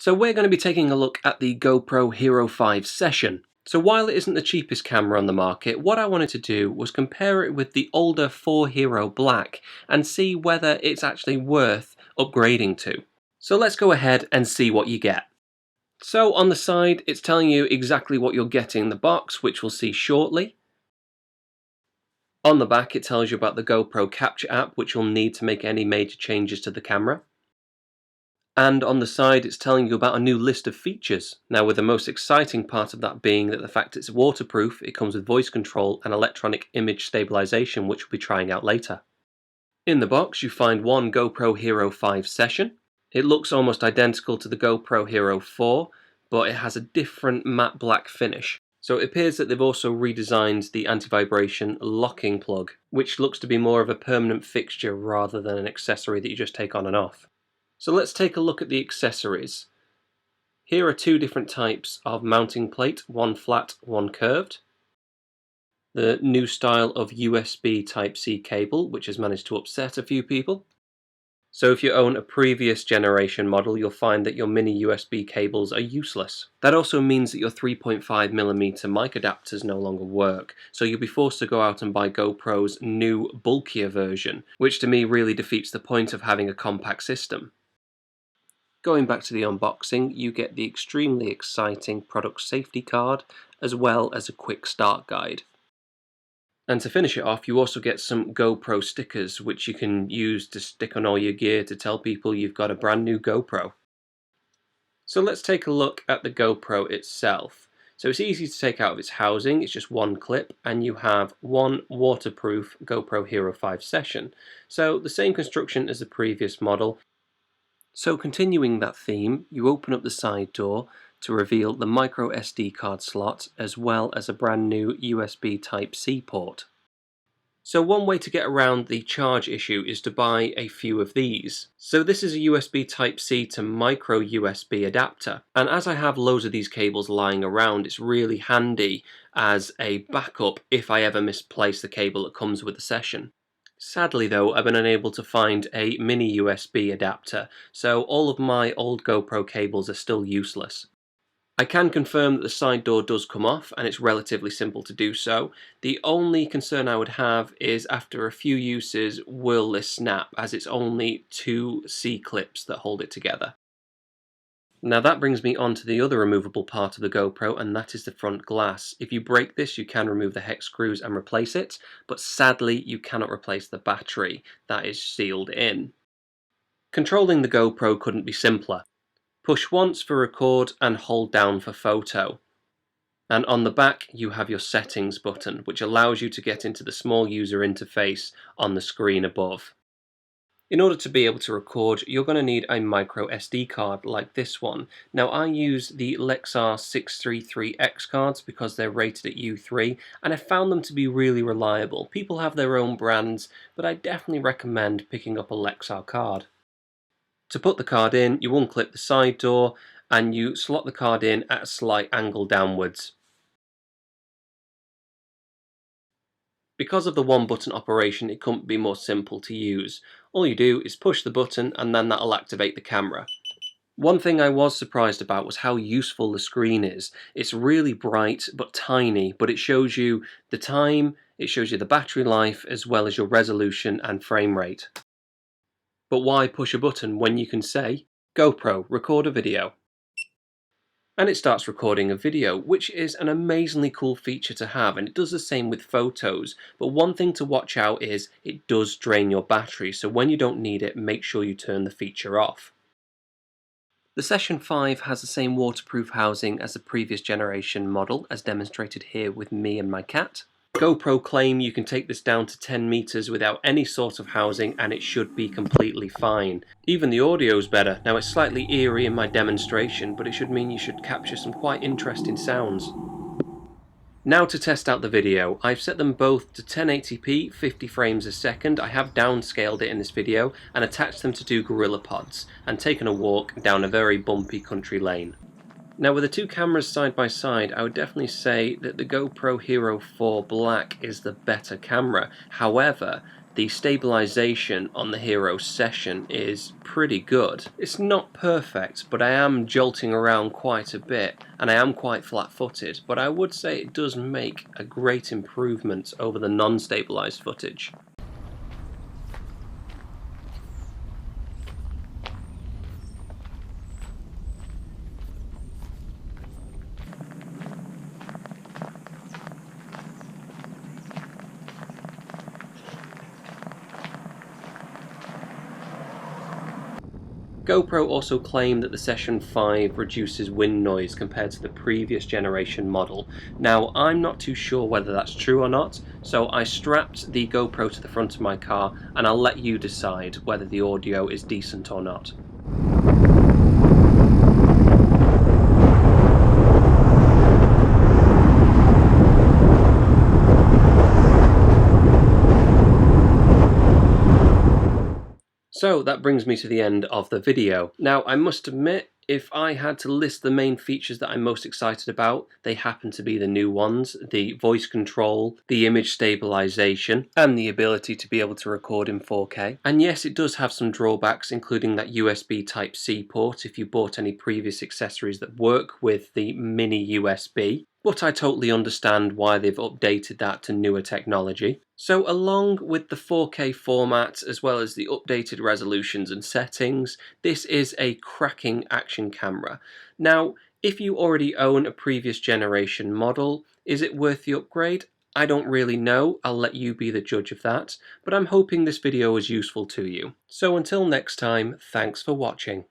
So we're going to be taking a look at the GoPro HERO5 Session. So while it isn't the cheapest camera on the market, what I wanted to do was compare it with the older 4 Hero Black and see whether it's actually worth upgrading to. So let's go ahead and see what you get. So on the side, it's telling you exactly what you're getting in the box, which we'll see shortly. On the back, it tells you about the GoPro Capture app, which you'll need to make any major changes to the camera. And on the side, it's telling you about a new list of features. Now, with the most exciting part of that being that the fact it's waterproof, it comes with voice control and electronic image stabilization, which we'll be trying out later. In the box, you find one GoPro HERO5 Session. It looks almost identical to the GoPro Hero 4, but it has a different matte black finish. So it appears that they've also redesigned the anti-vibration locking plug, which looks to be more of a permanent fixture rather than an accessory that you just take on and off. So let's take a look at the accessories. Here are two different types of mounting plate, one flat, one curved. The new style of USB Type-C cable, which has managed to upset a few people. So if you own a previous generation model, you'll find that your mini USB cables are useless. That also means that your 3.5mm mic adapters no longer work, so you'll be forced to go out and buy GoPro's new bulkier version, which to me really defeats the point of having a compact system. Going back to the unboxing, you get the extremely exciting product safety card as well as a quick start guide. And to finish it off, you also get some GoPro stickers which you can use to stick on all your gear to tell people you've got a brand new GoPro. So let's take a look at the GoPro itself. So it's easy to take out of its housing, it's just one clip, and you have one waterproof GoPro HERO5 Session. So the same construction as the previous model. So continuing that theme, you open up the side door to reveal the micro SD card slot as well as a brand new USB Type-C port. So one way to get around the charge issue is to buy a few of these. So this is a USB Type-C to micro USB adapter, and as I have loads of these cables lying around, it's really handy as a backup if I ever misplace the cable that comes with the Session. Sadly though, I've been unable to find a mini USB adapter, so all of my old GoPro cables are still useless. I can confirm that the side door does come off and it's relatively simple to do so. The only concern I would have is after a few uses, will this snap, as it's only two C-clips that hold it together. Now that brings me on to the other removable part of the GoPro, and that is the front glass. If you break this, you can remove the hex screws and replace it, but sadly you cannot replace the battery that is sealed in. Controlling the GoPro couldn't be simpler. Push once for record and hold down for photo. And on the back you have your settings button, which allows you to get into the small user interface on the screen above. In order to be able to record, you're going to need a micro SD card like this one. Now I use the Lexar 633X cards because they're rated at U3 and I found them to be really reliable. People have their own brands, but I definitely recommend picking up a Lexar card. To put the card in, you unclip the side door and you slot the card in at a slight angle downwards. Because of the one button operation, it couldn't be more simple to use. All you do is push the button and then that'll activate the camera. One thing I was surprised about was how useful the screen is. It's really bright but tiny, but it shows you the time, it shows you the battery life, as well as your resolution and frame rate. But why push a button when you can say, GoPro, record a video? And it starts recording a video, which is an amazingly cool feature to have, and it does the same with photos. But one thing to watch out is it does drain your battery, so when you don't need it, make sure you turn the feature off. The Session 5 has the same waterproof housing as the previous generation model, as demonstrated here with me and my cat. GoPro claim you can take this down to 10 meters without any sort of housing and it should be completely fine. Even the audio is better. Now it's slightly eerie in my demonstration, but it should mean you should capture some quite interesting sounds. Now to test out the video. I've set them both to 1080p, 50 frames a second. I have downscaled it in this video and attached them to two gorilla pods and taken a walk down a very bumpy country lane. Now with the two cameras side by side, I would definitely say that the GoPro Hero 4 Black is the better camera. However, the stabilization on the Hero Session is pretty good. It's not perfect, but I am jolting around quite a bit and I am quite flat-footed, but I would say it does make a great improvement over the non-stabilized footage. GoPro also claimed that the Session 5 reduces wind noise compared to the previous generation model. Now, I'm not too sure whether that's true or not, so I strapped the GoPro to the front of my car and I'll let you decide whether the audio is decent or not. So that brings me to the end of the video. Now, I must admit, if I had to list the main features that I'm most excited about, they happen to be the new ones: the voice control, the image stabilization, and the ability to be able to record in 4K. And yes, it does have some drawbacks, including that USB Type-C port if you bought any previous accessories that work with the mini USB. But I totally understand why they've updated that to newer technology. So along with the 4K format, as well as the updated resolutions and settings, this is a cracking action camera. Now, if you already own a previous generation model, is it worth the upgrade? I don't really know, I'll let you be the judge of that, but I'm hoping this video was useful to you. So until next time, thanks for watching.